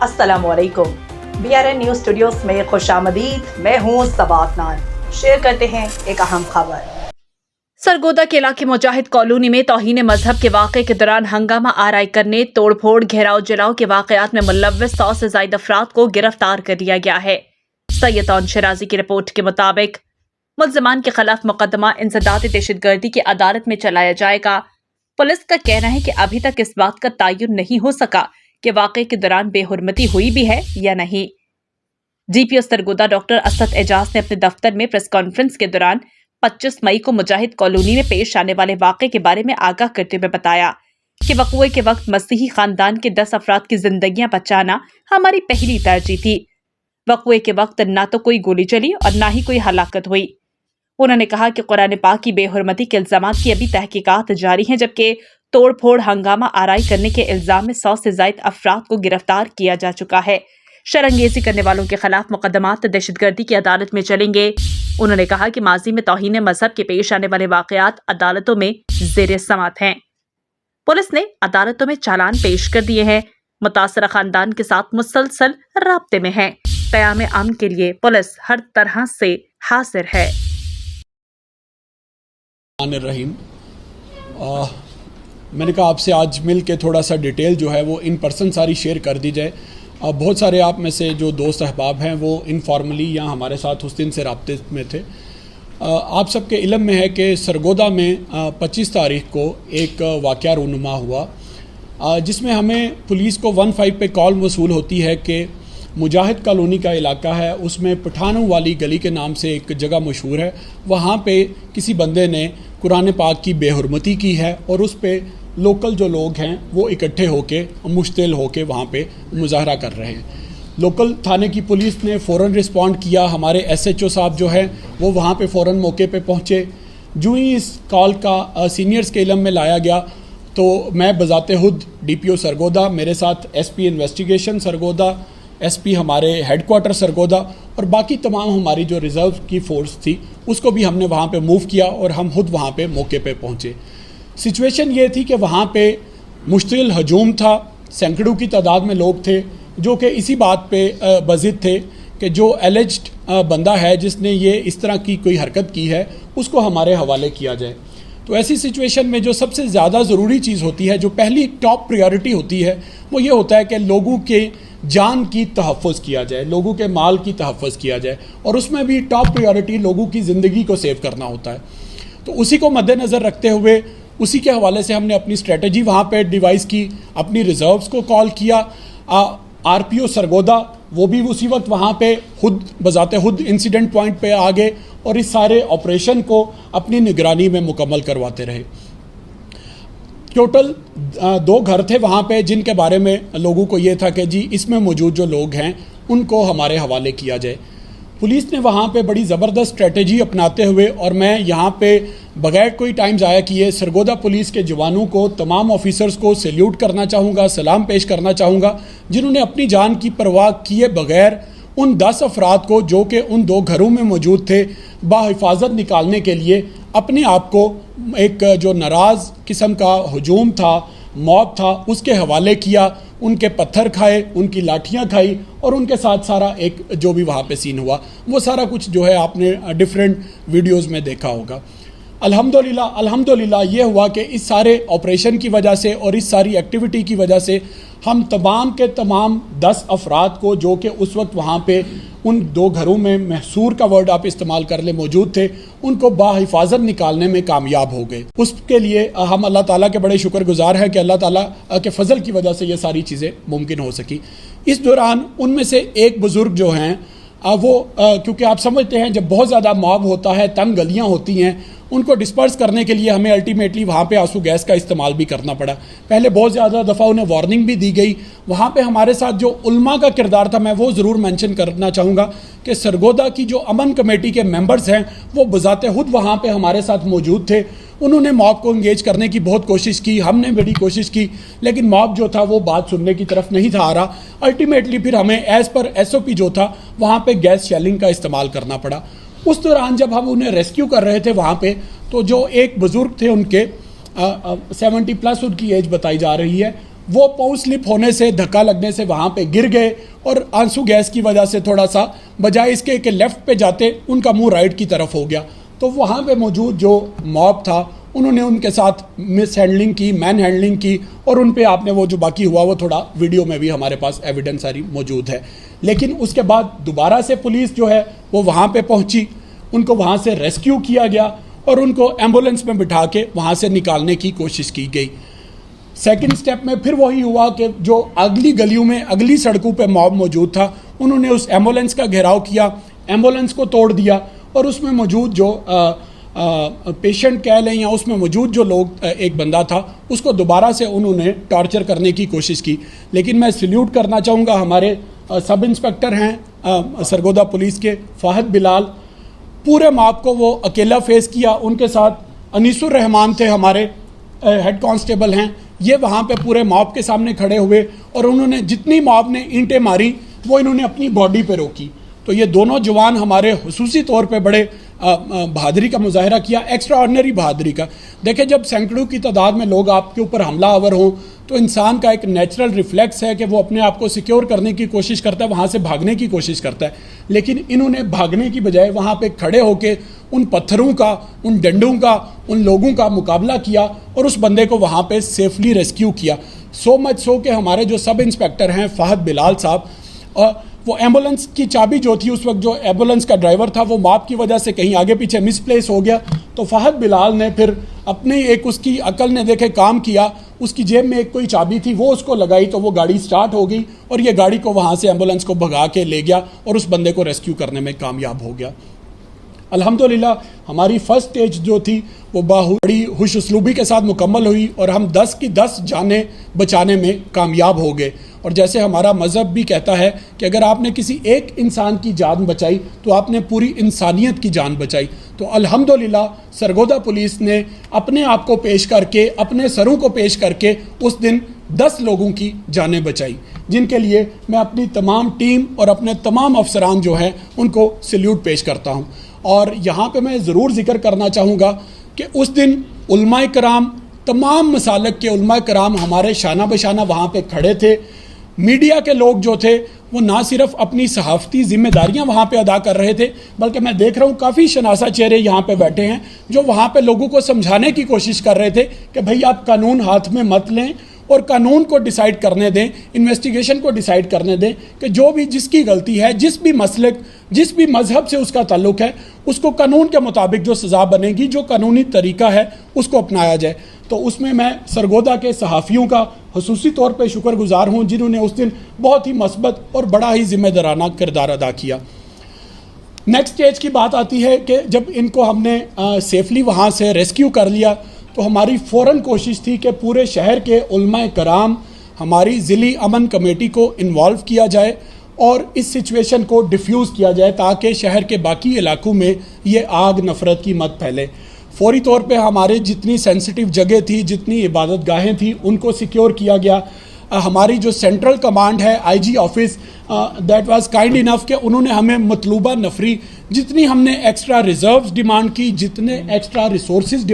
अस्सलाम वालेकुम। BRN news studios में खुशामदीद। मैं हूँ सबात नान। शेयर करते हैं एक अहम खबर। सरगोदा के इलाके मुजाहिद कॉलोनी में तौहीन मजहब के वाक़े के दौरान हंगामा आराई करने, तोड़फोड़, घेराव जलाओ के वाक़यात में मुलव्वस 100 से ज़ायद अफराद को गिरफ्तार कर लिया गया है। सैयद तौन शराजी की रिपोर्ट के मुताबिक मुल्ज़िमान के खिलाफ मुकदमा इंसदाद दहशतगर्दी की अदालत में चलाया जाएगा। पुलिस का कहना है कि अभी तक इस बात का तयन नहीं हो सका कि वाक़े के दौरान बेहुरमती हुई भी है या नहीं। DPO सरगोदा डॉक्टर असद एजाज ने अपने दफ्तर में प्रेस कॉन्फ्रेंस के दौरान 25 मई को मुजाहिद कॉलोनी में पेश आने वाले वाक़े के बारे में आगाह करते हुए बताया कि वक़्वे के वक्त मसीही खानदान के 10 अफराद की जिंदगियां बचाना हमारी पहली तरजीह थी। वक़्वे के वक्त ना तो कोई गोली चली और ना ही कोई हलाकत हुई। उन्होंने कहा कि कुरान पाक की बेहुरमती के इल्जामात की अभी तहकीकात जारी हैं, जबकि तोड़-फोड़, हंगामा आराई करने के इल्जाम में 100 से ज़ायद अफराद को गिरफ्तार किया जा चुका है। शरंगेज़ी करने वालों के खिलाफ मुकदमात दहशतगर्दी की अदालत में चलेंगे। उन्होंने कहा कि माजी में तौहीन मजहब के पेश आने वाले वाक़यात अदालतों में ज़ेर समात हैं। पुलिस ने अदालतों में चालान पेश कर दिए हैं। मुतासरा खानदान के साथ मुसलसल राब्ते में है। क़याम अमन के लिए पुलिस हर तरह से हाजिर है। रहीम, मैंने कहा आपसे आज मिल के थोड़ा सा डिटेल जो है वो इन पर्सन सारी शेयर कर दी जाए। बहुत सारे आप में से जो दोस्त अहबाब हैं वो इनफॉर्मली या हमारे साथ उस दिन से राब्ते में थे। आप सबके इल्म में है कि सरगोदा में 25 तारीख को एक वाक़या रूनुमा हुआ, जिसमें हमें पुलिस को 15 पे कॉल वसूल होती है कि मुजाहिद कॉलोनी का इलाका है, उसमें पठानों वाली गली के नाम से एक जगह मशहूर है। वहाँ पे किसी बंदे ने कुरान पाक की बेहुरमती की है और उस पे लोकल जो लोग हैं वो इकट्ठे होके मुश्तिल होके वहाँ पे मुजाहरा कर रहे हैं। लोकल थाने की पुलिस ने फ़ौरन रिस्पॉन्ड किया। हमारे SHO साहब जो हैं वो वहाँ पे फ़ौरन मौके पे पहुँचे। जो ही इस कॉल का सीनियर्स के इल्म में लाया गया तो मैं बज़ाते खुद DPO सरगोदा, मेरे साथ SP इन्वेस्टिगेशन सरगोदा, SP हमारे हेडक्वार्टर सरगोदा और बाकी तमाम हमारी जो रिज़र्व की फ़ोर्स थी उसको भी हमने वहाँ पे मूव किया और हम खुद वहाँ पे मौके पे पहुँचे। सिचुएशन ये थी कि वहाँ पे मुश्तिल हजूम था, सैकड़ों की तादाद में लोग थे जो कि इसी बात पे बज़िद थे कि जो एलिज्ड बंदा है जिसने ये इस तरह की कोई हरकत की है उसको हमारे हवाले किया जाए। तो ऐसी सिचुएशन में जो सबसे ज़्यादा ज़रूरी चीज़ होती है, जो पहली टॉप प्रायोरिटी होती है, वो ये होता है कि लोगों के जान की तहफ़्फ़ुज़ किया जाए, लोगों के माल की तहफ़्फ़ुज़ किया जाए और उसमें भी टॉप प्रायोरिटी लोगों की ज़िंदगी को सेव करना होता है। तो उसी को मद्देनज़र रखते हुए उसी के हवाले से हमने अपनी स्ट्रेटजी वहाँ पे डिवाइस की, अपनी रिज़र्व्स को कॉल किया। RPO सरगोदा वो भी उसी वक्त वहाँ पे खुद बजाते खुद इंसिडेंट पॉइंट पे आ गए और इस सारे ऑपरेशन को अपनी निगरानी में मुकम्मल करवाते रहे। टोटल 2 घर थे वहाँ पे जिनके बारे में लोगों को ये था कि जी इसमें मौजूद जो लोग हैं उनको हमारे हवाले किया जाए। पुलिस ने वहाँ पे बड़ी ज़बरदस्त स्ट्रेटजी अपनाते हुए, और मैं यहाँ पे बगैर कोई टाइम ज़ाया किए सरगोदा पुलिस के जवानों को, तमाम ऑफिसर्स को सैल्यूट करना चाहूँगा, सलाम पेश करना चाहूँगा, जिन्होंने अपनी जान की परवाह किए बगैर उन 10 अफराद को जो कि उन 2 घरों में मौजूद थे बाहिफाजत निकालने के लिए अपने आप को एक जो नाराज़ किस्म का हजूम था, मौत था, उसके हवाले किया। उनके पत्थर खाए, उनकी लाठियां खाई और उनके साथ सारा एक जो भी वहाँ पे सीन हुआ वो सारा कुछ जो है आपने डिफरेंट वीडियोस में देखा होगा। अल्हम्दुलिल्लाह ये हुआ कि इस सारे ऑपरेशन की वजह से और इस सारी एक्टिविटी की वजह से हम तमाम के तमाम 10 अफराद को जो कि उस वक्त वहाँ पे उन 2 घरों में, महसूर का वर्ड आप इस्तेमाल कर ले, मौजूद थे, उनको बाहिफाजत निकालने में कामयाब हो गए। उसके लिए हम अल्लाह ताला के बड़े शुक्रगुजार हैं कि अल्लाह ताला के फजल की वजह से ये सारी चीज़ें मुमकिन हो सकी। इस दौरान उनमें से एक बुज़ुर्ग जो हैं वो क्योंकि आप समझते हैं जब बहुत ज़्यादा मॉब होता है, तंग गलियाँ होती हैं, उनको डिस्पर्स करने के लिए हमें अल्टीमेटली वहाँ पे आंसू गैस का इस्तेमाल भी करना पड़ा। पहले बहुत ज़्यादा दफ़ा उन्हें वार्निंग भी दी गई। वहाँ पे हमारे साथ जो उल्मा का किरदार था मैं वो ज़रूर मेंशन करना चाहूँगा कि सरगोदा की जो अमन कमेटी के मेंबर्स हैं वो बज़ाते खुद वहाँ पे हमारे साथ मौजूद थे। उन्होंने मॉब को इंगेज करने की बहुत कोशिश की, हमने बड़ी कोशिश की, लेकिन मॉब जो था वो बात सुनने की तरफ नहीं था आ रहा। अल्टीमेटली फिर हमें एज़ पर SOP जो था वहाँ पे गैस शेलिंग का इस्तेमाल करना पड़ा। उस दौरान जब हम उन्हें रेस्क्यू कर रहे थे वहाँ पे, तो जो एक बुज़ुर्ग थे उनके 70+ उनकी एज बताई जा रही है, وہ पाँव स्लिप होने से धक्का लगने से वहाँ पे गिर गए और आंसू गैस की वजह से थोड़ा सा बजाय इसके कि लेफ़्ट पे जाते उनका मुंह राइट की तरफ हो गया। तो वहाँ पे मौजूद जो मॉब था उन्होंने उनके साथ मिस हैंडलिंग की, मैन हैंडलिंग की और उन पे आपने वो जो बाकी हुआ वो थोड़ा वीडियो में भी हमारे पास एविडेंस सारी मौजूद है। लेकिन उसके बाद दोबारा से पुलिस जो है वो वहाँ पे पहुँची, उनको वहाँ से रेस्क्यू किया गया और उनको एम्बुलेंस में बिठा के वहाँ से निकालने की कोशिश की गई। सेकंड स्टेप में फिर वही हुआ कि जो अगली गलियों में अगली सड़कों पे मॉब मौजूद था उन्होंने उस एम्बुलेंस का घेराव किया, एम्बुलेंस को तोड़ दिया और उसमें मौजूद जो पेशेंट कह लें या उसमें मौजूद जो लोग एक बंदा था उसको दोबारा से उन्होंने टॉर्चर करने की कोशिश की। लेकिन मैं सल्यूट करना चाहूँगा हमारे सब इंस्पेक्टर हैं सरगोदा पुलिस के फ़ाहद बिलाल, पूरे मॉब को वो अकेला फेस किया। उनके साथ अनीसुर रहमान थे हमारे हेड कांस्टेबल हैं, ये वहाँ पे पूरे मॉब के सामने खड़े हुए और उन्होंने जितनी मॉब ने ईंटें मारी वो इन्होंने अपनी बॉडी पे रोकी। तो ये दोनों जवान हमारे हुसूसी तौर पे बड़े बहादुरी का मुजाहरा किया, एक्स्ट्रा ऑर्डिनरी बहादुरी का। देखें, जब सैकड़ों की तादाद में लोग आपके ऊपर हमलावर हों तो इंसान का एक नेचुरल रिफ्लेक्स है कि वो अपने आप को सिक्योर करने की कोशिश करता है, वहाँ से भागने की कोशिश करता है। लेकिन इन्होंने भागने की बजाय वहाँ पे खड़े होकर उन पत्थरों का, उन डंडों का, उन लोगों का मुकाबला किया और उस बंदे को वहाँ पे सेफली रेस्क्यू किया। सो मच सो कि हमारे जो सब इंस्पेक्टर हैं फ़ाहद बिलाल साहब, वो एम्बुलेंस की चाबी जो थी उस वक्त जो एम्बुलेंस का ड्राइवर था वो मॉब की वजह से कहीं आगे पीछे मिसप्लेस हो गया। तो फ़ाहद बिलाल ने फिर अपनी एक उसकी अकल ने देखे काम किया, उसकी जेब में एक कोई चाबी थी वो उसको लगाई तो वो गाड़ी स्टार्ट हो गई और ये गाड़ी को वहाँ से एम्बुलेंस को भगा के ले गया और उस बंदे को रेस्क्यू करने में कामयाब हो गया। अल्हम्दुलिल्लाह हमारी फ़र्स्ट स्टेज जो थी वो बड़ी खुश उसलूबी के साथ मुकम्मल हुई और हम 10 की 10 जानें बचाने में कामयाब हो गए। और जैसे हमारा मज़हब भी कहता है कि अगर आपने किसी एक इंसान की जान बचाई तो आपने पूरी इंसानियत की जान बचाई। तो अल्हम्दुलिल्लाह सरगोदा पुलिस ने अपने आप को पेश करके, अपने सरों को पेश करके उस दिन 10 लोगों की जानें बचाई, जिनके लिए मैं अपनी तमाम टीम और अपने तमाम अफसरान जो हैं उनको सल्यूट पेश करता हूँ। और यहाँ पे मैं ज़रूर ज़िक्र करना चाहूँगा कि उस दिन उलमाए कराम, तमाम मसालक के उलमाए कराम हमारे शाना बशाना वहाँ पे खड़े थे। मीडिया के लोग जो थे वो ना सिर्फ अपनी सहाफ़ती ज़िम्मेदारियाँ वहाँ पे अदा कर रहे थे, बल्कि मैं देख रहा हूँ काफ़ी शनासा चेहरे यहाँ पे बैठे हैं जो वहाँ पे लोगों को समझाने की कोशिश कर रहे थे कि भाई आप कानून हाथ में मत लें और कानून को डिसाइड करने दें, इन्वेस्टिगेशन को डिसाइड करने दें कि जो भी जिसकी गलती है, जिस भी मसलक, जिस भी मज़हब से उसका ताल्लुक़ है, उसको कानून के मुताबिक जो सज़ा बनेगी, जो कानूनी तरीका है उसको अपनाया जाए। तो उसमें मैं सरगोदा के सहाफ़ियों का खुसूसी तौर पे शुक्रगुज़ार हूँ जिन्होंने उस दिन बहुत ही मस्बत और बड़ा ही ज़िम्मेदाराना किरदार अदा किया। नेक्स्ट स्टेज की बात आती है कि जब इनको हमने सेफली वहाँ से रेस्क्यू कर लिया तो हमारी फ़ौरन कोशिश थी कि पूरे शहर के उलमाए कराम, हमारी ज़िली अमन कमेटी को इन्वॉल्व किया जाए और इस सिचुएशन को डिफ्यूज़ किया जाए ताकि शहर के बाकी इलाकों में ये आग नफ़रत की मत फैले। फौरी तौर पे हमारे जितनी सेंसिटिव जगह थी, जितनी इबादत गाहें थी, उनको सिक्योर किया गया। हमारी जो सेंट्रल कमांड है IG office, that was kind enough कि उन्होंने हमें मतलूबा नफरी जितनी हमने एक्स्ट्रा रिजर्व्स डिमांड की, जितने एक्स्ट्रा रिसोर्सेज